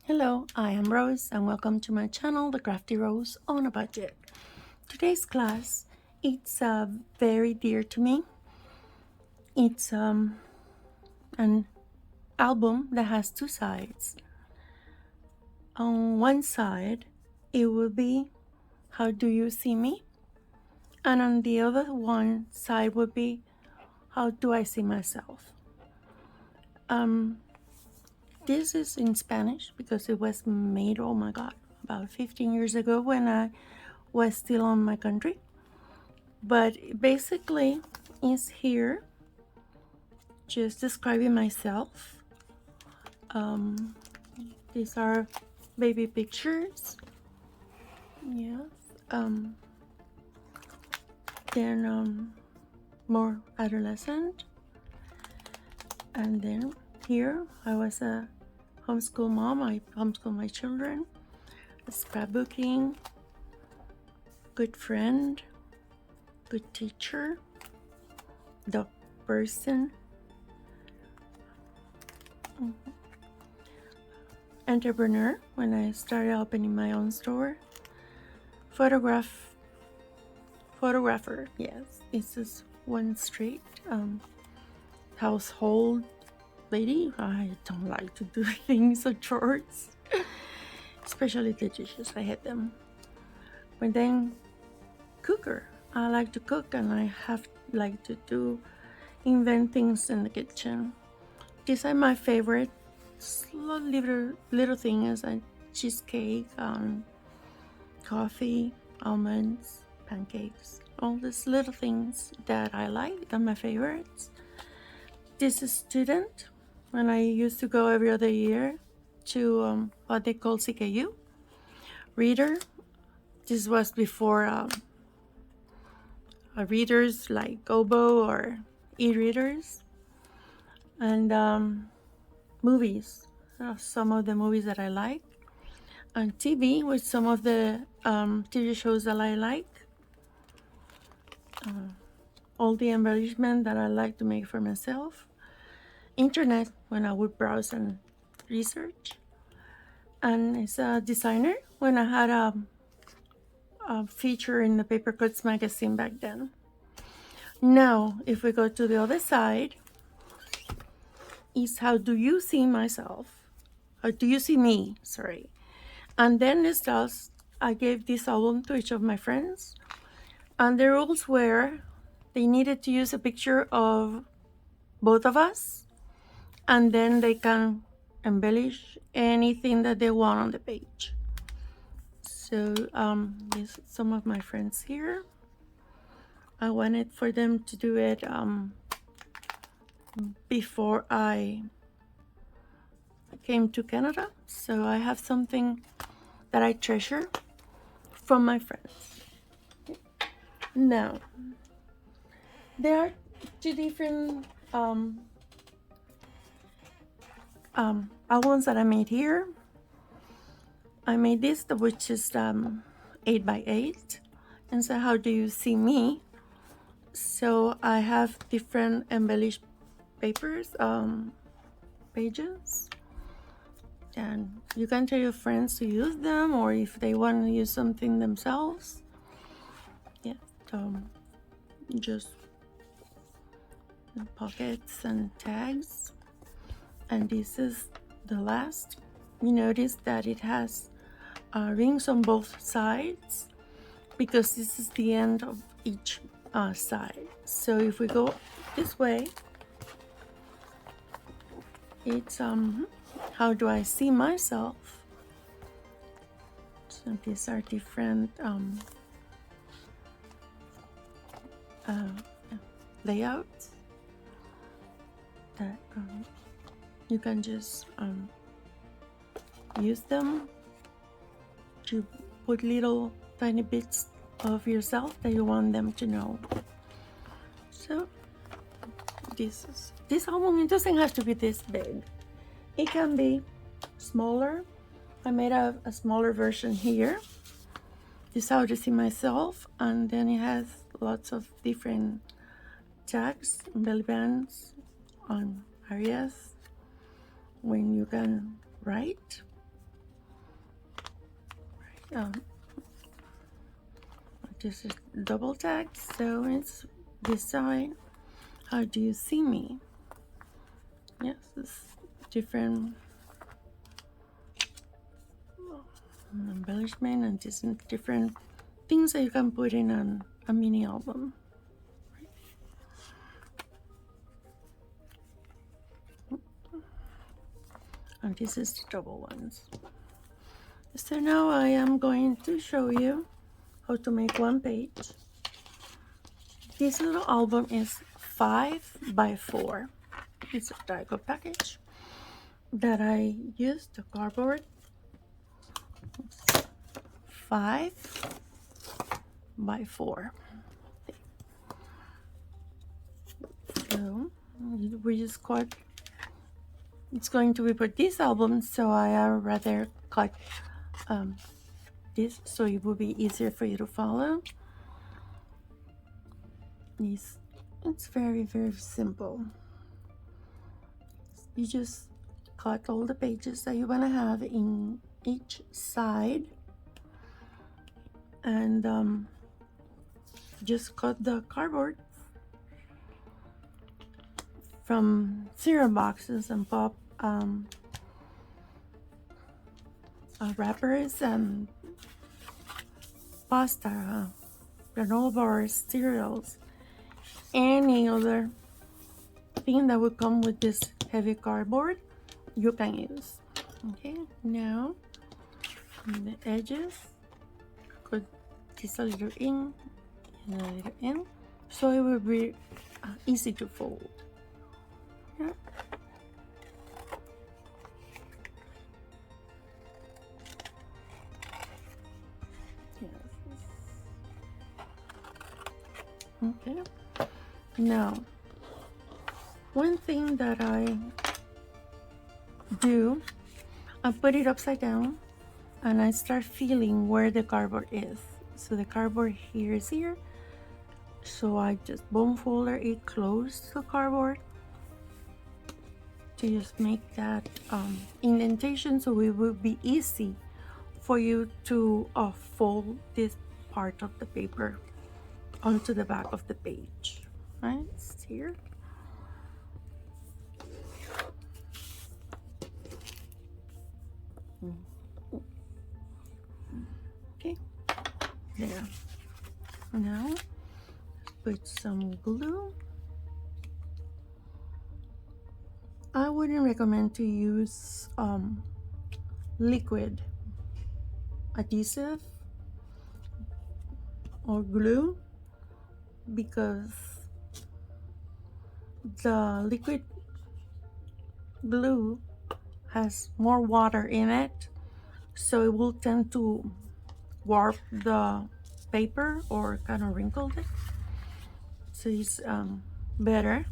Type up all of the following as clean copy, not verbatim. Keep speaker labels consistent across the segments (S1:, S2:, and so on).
S1: Hello, I am Rose and welcome to my channel, The Crafty Rose on a Budget. Today's class, it's very dear to me. It's an album that has two sides. On one side, it will be How Do You See Me? And on the other one side would be How Do I See Myself? This is in Spanish because it was made, oh my God, about 15 years ago when I was still on my country. But basically, is here just describing myself. These are baby pictures. Yes. Then more adolescent. And then here I was a homeschool mom. I homeschool my children. Scrapbooking. Good friend. Good teacher. Dog person. Entrepreneur when I started opening my own store. Photographer, yes, it's just one straight. Household lady. I don't like to do things or chores, especially the dishes. I hate them. But then cooker. I like to cook and I have like to invent things in the kitchen. These are my favorite little things like cheesecake, coffee, almonds, pancakes, all these little things that I like. They're my favorites. This is student when I used to go every other year to what they call CKU. Reader. This was before readers like Gobo or e-readers. And movies. Some of the movies that I like. And TV with some of the TV shows that I like. All the embellishment that I like to make for myself. Internet when I would browse and research. And as a designer when I had a feature in the Paper Cuts magazine back then. Now, if we go to the other side, is how do you see myself? How do you see me? Sorry. And then this does, I gave this album to each of my friends. And the rules were they needed to use a picture of both of us. And then they can embellish anything that they want on the page. So yes, some of my friends here. I wanted for them to do it before I came to Canada. So I have something that I treasure from my friends. Now, there are two different albums that I made here. I made this, which is 8x8. And so how do you see me? So I have different embellished papers, pages. And you can tell your friends to use them, or if they want to use something themselves. Yeah, just pockets and tags. And this is the last. You notice that it has rings on both sides because this is the end of each side. So if we go this way, it's how do I see myself? So these are different layouts that you can just use them to put little tiny bits of yourself that you want them to know. So this album, it doesn't have to be this big. It can be smaller. I made a smaller version here. This is how to see myself, and then it has lots of different tags, belly bands on areas when you can write. this is double text, so it's this side. How do you see me? Yes, it's different embellishment and just different things that you can put in a mini album. And this is the double ones. So now I am going to show you how to make one page. This little album is 5 by 4. It's a Diago package that I used the cardboard. 5 by 4. So we just cut. It's going to be for this album, so I rather cut this so it will be easier for you to follow. It's very simple. You just cut all the pages that you want to have in each side, and just cut the cardboard from cereal boxes and pop wrappers and pasta, granola bars, cereals, any other thing that would come with this heavy cardboard you can use. Okay, now the edges, put this a little in and a little in, so it will be easy to fold. Yeah. Yes. Okay. Now, one thing that I do, I put it upside down and I start feeling where the cardboard is. So the cardboard here is here. So I just bone folder it close to the cardboard to just make that indentation, so it will be easy for you to fold this part of the paper onto the back of the page. Right, it's here. Okay, there. Now put some glue. I wouldn't recommend to use liquid adhesive or glue, because the liquid glue has more water in it, so it will tend to warp the paper or kind of wrinkle it. So it's better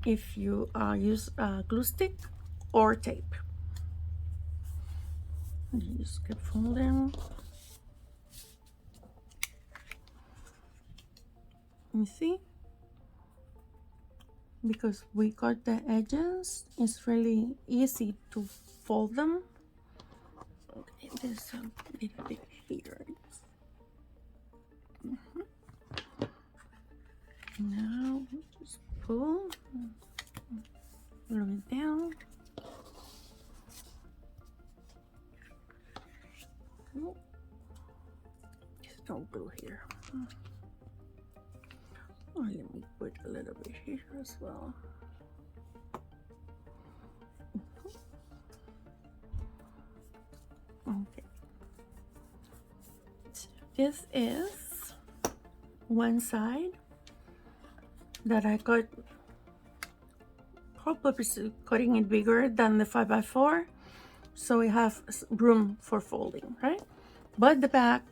S1: if you use glue stick or tape. You just keep folding. You see? Because we cut the edges, it's really easy to fold them. Okay, there's a little bit here. Now just pull a little bit down. Just don't glue here. Oh, let me put a little bit here as well. Okay. So this is one side that I cut, probably cutting it bigger than the 5 by 4, so we have room for folding, right? But the back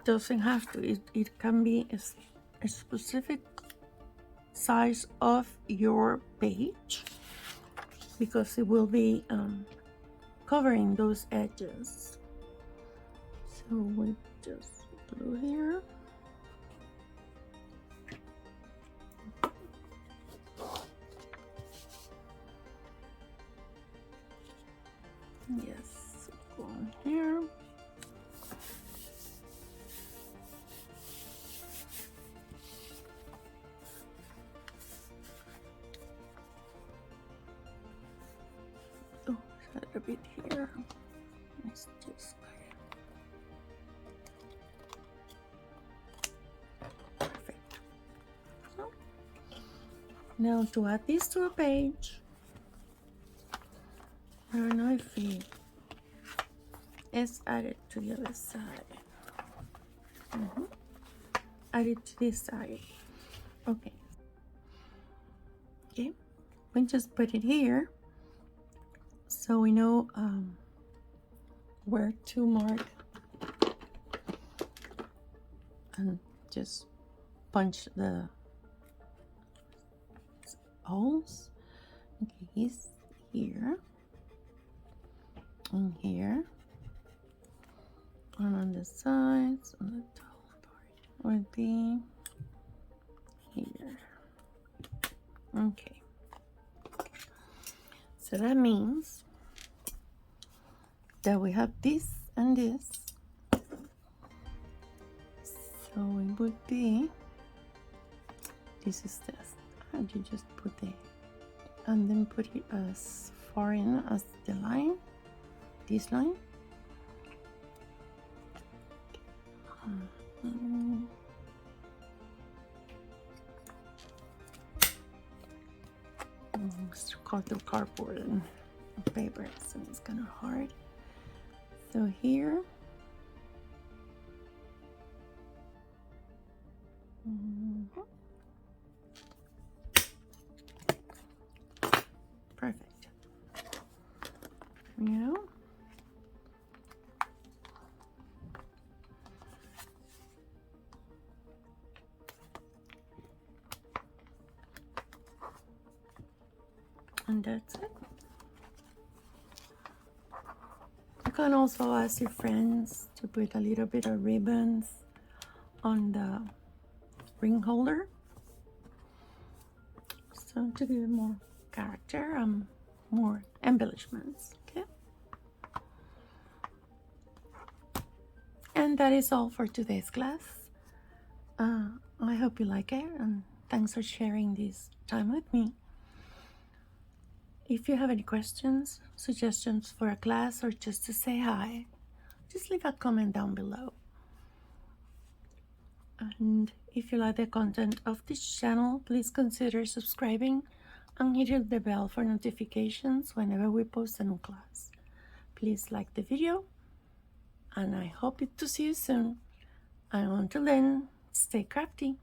S1: doesn't have to. It can be a specific size of your page, because it will be covering those edges. So we just glue here. Yes, go on here. Oh, a little bit here. Let's just perfect. So, now to add this to a page, I don't know if it's added to the other side. Add it to this side. Okay. Okay. We just put it here so we know where to mark, and just punch the holes. Okay, he's here and here, and on the sides, on the top part would be here. Okay, so that means that we have this and this, so it would be, this is this, and you just put it and then put it as far in as the line, this line. It's cut through cardboard and paper, so it's kind of hard. So here, perfect. You know, and that's it. You can also ask your friends to put a little bit of ribbons on the ring holder, so to give it more character and more embellishments. Okay, and that is all for today's class. I hope you like it, and thanks for sharing this time with me. If you have any questions, suggestions for a class, or just to say hi, just leave a comment down below. And if you like the content of this channel, please consider subscribing and hitting the bell for notifications whenever we post a new class. Please like the video, and I hope to see you soon. And until then, stay crafty.